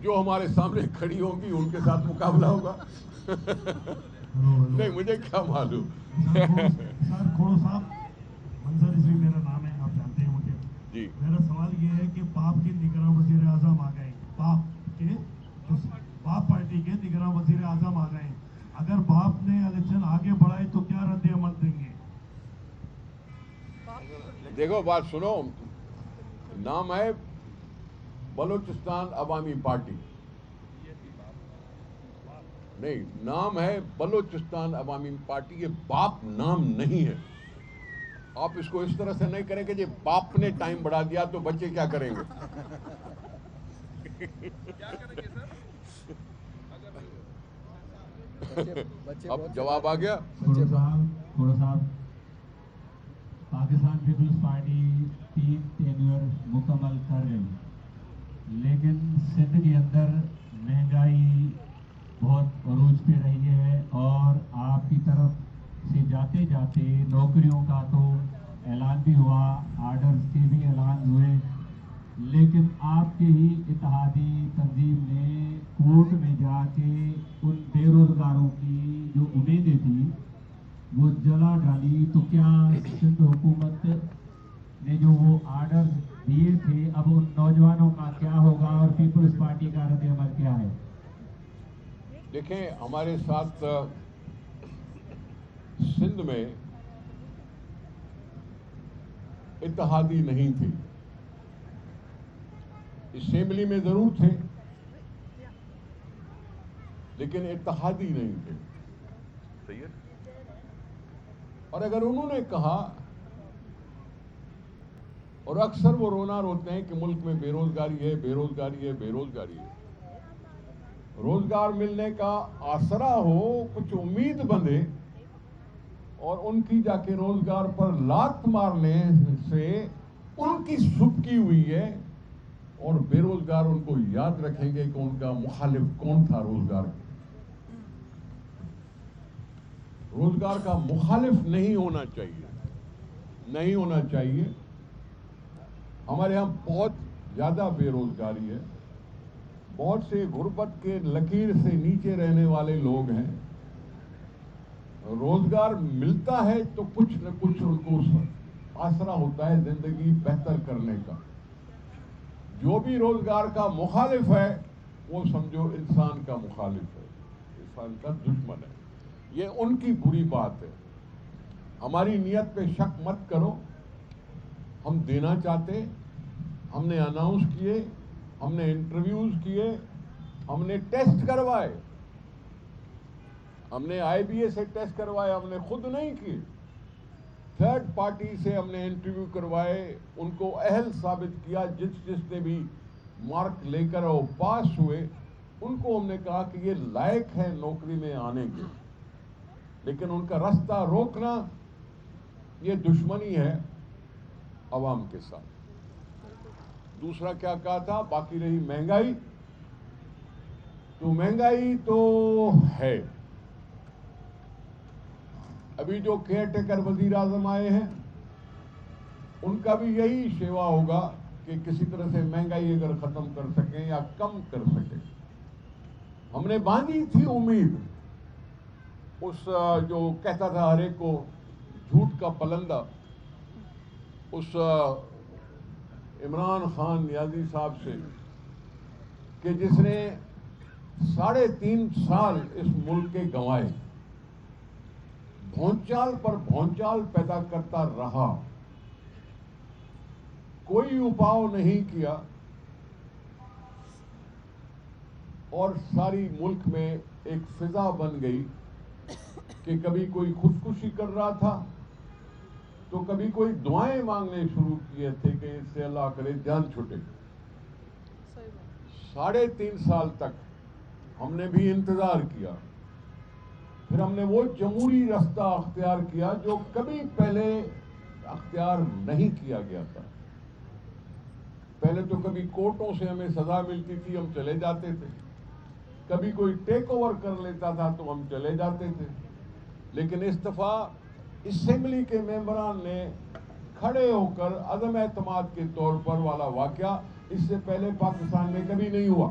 جو ہمارے سامنے کھڑی ہوں گی ان کے ساتھ مقابلہ ہوگا. نہیں مجھے کیا معلوم. سر کھوڑو صاحب، منظر رضوی میرا نام ہے، آپ جانتے ہیں مجھے. جی میرا سوال یہ ہے کہ باپ کے نگراں وزیر اعظم آ گئے، باپ پارٹی کے نگراں وزیر اعظم آ گئے. اگر باپ نے الیکشن آگے بڑھائے تو کیا رد عمل دیں گے؟ دیکھو بات سنو، نام ہے بلوچستان عوامی پارٹی. نہیں، نام ہے بلوچستان عوامی پارٹی. یہ باپ نام نہیں ہے. آپ اس کو اس طرح سے نہیں کریں کہ جی باپ نے ٹائم بڑھا دیا تو بچے کیا کریں گے. اب جواب آ گیا. کھوڑو صاحب، پاکستان پیپلز پارٹی 3 ٹینیور مکمل کر گئی، لیکن سندھ کے اندر مہنگائی بہت عروج پہ رہی ہے، اور آپ کی طرف سے جاتے جاتے نوکریوں کا تو اعلان بھی ہوا، آرڈرز کے بھی اعلان ہوئے، لیکن آپ کے ہی اتحادی تنظیم نے کورٹ میں جا کے ان بے روزگاروں کی جو امیدیں تھیں وہ جلا ڈالی. تو کیا سندھ حکومت نے جو وہ آرڈر دیے تھے اب ان نوجوانوں کا کیا ہوگا، اور پیپلز پارٹی کا رد عمل کیا ہے؟ دیکھیں ہمارے ساتھ سندھ میں اتحادی نہیں تھے. اسمبلی میں ضرور تھے لیکن اتحادی نہیں تھے. صحیح ہے. اور اگر انہوں نے کہا، اور اکثر وہ رونا روتے ہیں کہ ملک میں بے روزگاری ہے، بے روزگاری ہے، بے روزگاری ہے. روزگار ملنے کا آسرا ہو، کچھ امید بندھے، اور ان کی جا کے روزگار پر لات مارنے سے ان کی سبکی ہوئی ہے. اور بے روزگار ان کو یاد رکھیں گے کہ ان کا مخالف کون تھا. روزگار کا مخالف نہیں ہونا چاہیے، نہیں ہونا چاہیے. ہمارے ہاں بہت زیادہ بے روزگاری ہے. بہت سے غربت کے لکیر سے نیچے رہنے والے لوگ ہیں. روزگار ملتا ہے تو کچھ نہ کچھ ان کو آسرا ہوتا ہے زندگی بہتر کرنے کا. جو بھی روزگار کا مخالف ہے وہ سمجھو انسان کا مخالف ہے، انسان کا دشمن ہے. یہ ان کی بری بات ہے. ہماری نیت پہ شک مت کرو. ہم دینا چاہتے، ہم نے اناؤنس کیے، ہم نے انٹرویوز کیے، ہم نے ٹیسٹ کروائے، ہم نے آئی بی اے سے ٹیسٹ کروائے، ہم نے خود نہیں کیے. تھرڈ پارٹی سے ہم نے انٹرویو کروائے، ان کو اہل ثابت کیا. جس نے بھی مارک لے کر وہ پاس ہوئے ان کو ہم نے کہا کہ یہ لائق ہے نوکری میں آنے کے. لیکن ان کا راستہ روکنا یہ دشمنی ہے عوام کے ساتھ. دوسرا کیا کہا تھا، باقی رہی مہنگائی. تو مہنگائی تو ہے. ابھی جو کیئر ٹیکر وزیر اعظم آئے ہیں ان کا بھی یہی شیوا ہوگا کہ کسی طرح سے مہنگائی اگر ختم کر سکیں یا کم کر سکیں. ہم نے باندھی تھی امید اس جو کہتا تھا ہر ایک کو جھوٹ کا پلندہ، اس عمران خان نیازی صاحب سے، کہ جس نے 3.5 سال اس ملک کے گنوائے، بھونچال پر بھونچال پیدا کرتا رہا، کوئی اپاؤ نہیں کیا، اور ساری ملک میں ایک فضا بن گئی کہ کبھی کوئی خودکشی کر رہا تھا تو کبھی کوئی دعائیں مانگنے شروع کیے تھے کہ اس سے اللہ کرے جان چھٹے. 3.5 سال تک ہم نے بھی انتظار کیا. پھر ہم نے وہ جمہوری راستہ اختیار کیا جو کبھی پہلے اختیار نہیں کیا گیا تھا. پہلے تو کبھی کورٹوں سے ہمیں سزا ملتی تھی، ہم چلے جاتے تھے. کبھی کوئی ٹیک اوور کر لیتا تھا تو ہم چلے جاتے تھے. لیکن اس دفعہ اسمبلی کے ممبران نے کھڑے ہو کر عدم اعتماد کے طور پر والا واقعہ اس سے پہلے پاکستان میں کبھی نہیں ہوا.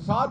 7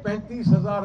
35,000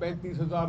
35,000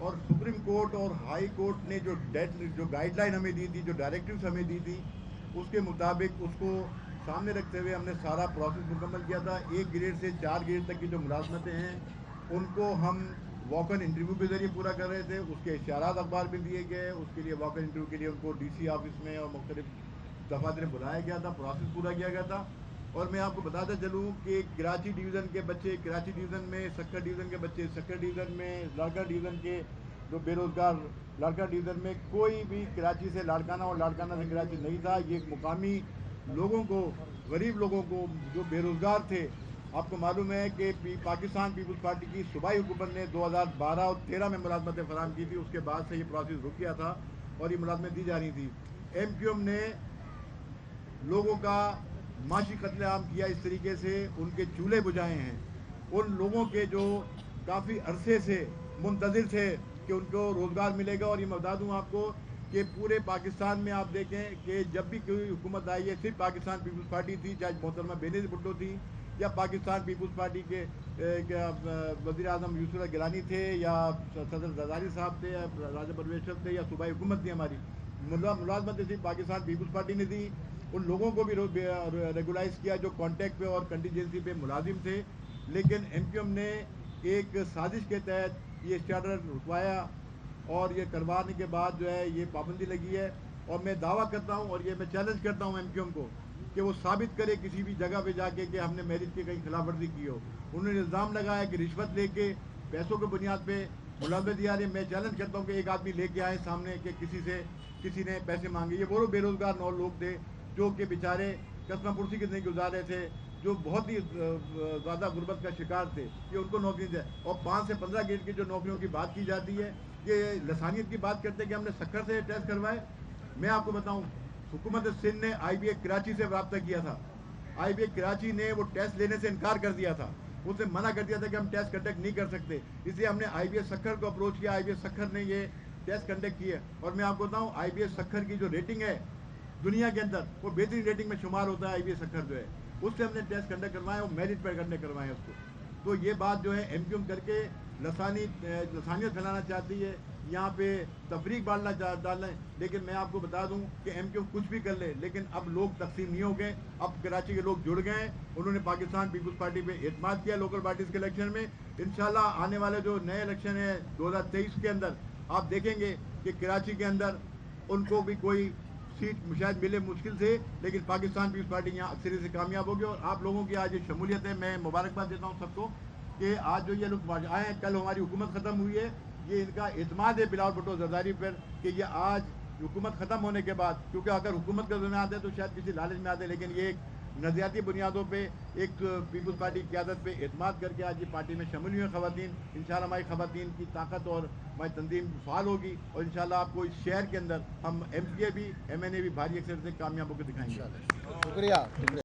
اور سپریم کورٹ اور ہائی کورٹ نے جو گائیڈ لائن ہمیں دی تھی, جو ڈائریکٹیوز ہمیں دی تھی, اس کے مطابق اس کو سامنے رکھتے ہوئے ہم نے سارا پروسیس مکمل کیا تھا. 1 گریڈ سے 4 گریڈ تک کی جو ملازمتیں ہیں ان کو ہم واک ان انٹرویو کے ذریعے پورا کر رہے تھے. اس کے اشارات اخبار میں دیے گئے. اس کے لیے واک ان انٹرویو کے لیے ان کو ڈی سی آفس میں اور مختلف دفاتر میں بلایا گیا تھا, پروسیس پورا کیا گیا تھا. اور میں آپ کو بتاتا چلوں کہ کراچی ڈویژن کے بچے کراچی ڈویژن میں, سکر ڈویژن کے بچے سکر ڈویژن میں, لاڑکانہ ڈویژن کے جو بے روزگار لاڑکانہ ڈویژن میں, کوئی بھی کراچی سے لاڑکانہ اور لاڑکانہ سے کراچی نہیں تھا. یہ مقامی لوگوں کو, غریب لوگوں کو جو بے روزگار تھے, آپ کو معلوم ہے کہ پاکستان پیپلز پارٹی کی صوبائی حکومت نے 2012 اور 13 میں ملازمتیں فراہم کی تھی. اس کے بعد سے یہ پروسیس رک گیا تھا اور یہ ملازمتیں دی جا رہی تھی. ایم کیو ایم نے لوگوں کا معاشی قتل عام کیا اس طریقے سے, ان کے چولہے بجھائے ہیں. ان لوگوں کے جو کافی عرصے سے منتظر تھے کہ ان کو روزگار ملے گا. اور یہ میں بتا دوں آپ کو کہ پورے پاکستان میں آپ دیکھیں کہ جب بھی کوئی حکومت آئی ہے, صرف پاکستان پیپلز پارٹی تھی, چاہے محترمہ بینظیر بھٹو تھی یا پاکستان پیپلز پارٹی کے وزیر اعظم یوسف اللہ گیلانی تھے یا صدر زرداری صاحب تھے یا راجہ پرویز تھے یا صوبائی حکومت تھی ہماری, ملازمتیں صرف پاکستان پیپلز پارٹی نے دی. ان لوگوں کو بھی ریگولائز کیا جو کانٹیکٹ پہ اور کنٹیجنسی پہ ملازم تھے. لیکن ایم کیو ایم نے ایک سازش کے تحت یہ اسٹارٹر رکوایا اور یہ کروانے کے بعد جو ہے یہ پابندی لگی ہے. اور میں دعویٰ کرتا ہوں اور یہ میں چیلنج کرتا ہوں ایم کیو ایم کو کہ وہ ثابت کرے کسی بھی جگہ پہ جا کے کہ ہم نے میرٹ کی کہیں خلاف ورزی کی ہو. انہوں نے الزام لگایا کہ رشوت لے کے پیسوں کی بنیاد پہ ملازمت دیا رہے. میں چیلنج کرتا ہوں کہ ایک آدمی لے کے آئے سامنے کہ کسی نے پیسے مانگے. یہ وہ بے روزگار 9 لوگ تھے جو کہ بیچارے قسمہ پرسی کی زندگی گزار رہے تھے, جو بہت ہی زیادہ غربت کا شکار تھے, کہ ان کو نوکری دے. اور 5 سے 15 گریڈ کی جو نوکریوں کی بات کی جاتی ہے, یہ لسانیت کی بات کرتے ہیں کہ ہم نے سکر سے ٹیسٹ کروائے. میں آپ کو بتاؤں, حکومت سندھ نے آئی بی اے کراچی سے رابطہ کیا تھا. آئی بی اے کراچی نے وہ ٹیسٹ لینے سے انکار کر دیا تھا, اس سے منع کر دیا تھا کہ ہم ٹیسٹ کنڈکٹ نہیں کر سکتے. اس لیے ہم نے آئی بی اے سکر کو اپروچ کیا. آئی بی اے سکر نے یہ ٹیسٹ کنڈکٹ کیا. اور میں آپ کو بتاؤں آئی بی اے سکر کی جو ریٹنگ ہے دنیا کے اندر, وہ بہترین ریٹنگ میں شمار ہوتا ہے. آئی بی اے سکر جو ہے اس سے ہم نے ٹیسٹ کنڈکٹ کروائے اور میرٹ پر کرنے کروائے اس کو. تو یہ بات جو ہے ایم کیو ایم کر کے لسانیت پھیلانا چاہتی ہے, یہاں پہ تفریق ڈالنا ہے. لیکن میں آپ کو بتا دوں کہ ایم کیو کچھ بھی کر لے, لیکن اب لوگ تقسیم نہیں ہو گئے. اب کراچی کے لوگ جڑ گئے ہیں, انہوں نے پاکستان پیپلز پارٹی پہ اعتماد کیا لوکل پارٹیز کے الیکشن میں. انشاءاللہ آنے والے جو نئے الیکشن ہیں 2023 کے اندر آپ دیکھیں گے کہ کراچی کے اندر ان کو بھی کوئی سیٹ شاید ملے مشکل سے, لیکن پاکستان پیپلز پارٹی یہاں اکثریت سے کامیاب ہوگی. اور آپ لوگوں کی آج یہ شمولیت ہے, میں مبارکباد دیتا ہوں سب کو کہ آج جو یہ لوگ آئے ہیں, کل ہماری حکومت ختم ہوئی ہے. یہ ان کا اعتماد ہے بلاول بھٹو زرداری پر کہ یہ آج حکومت ختم ہونے کے بعد, کیونکہ اگر حکومت کا ذمہ آتے تو شاید کسی لالچ میں آتے, لیکن یہ ایک نظریاتی بنیادوں پہ ایک پیپلز پارٹی کی قیادت پہ اعتماد کر کے آج یہ پارٹی میں شامل ہوئی ہیں خواتین. انشاءاللہ ہماری خواتین کی طاقت اور ہماری تنظیم فعال ہوگی, اور انشاءاللہ آپ کو اس شہر کے اندر ہم ایم پی اے بھی ایم این اے بھی بھاری اکثر سے کامیاب ہو کے دکھائیں گے. شکریہ.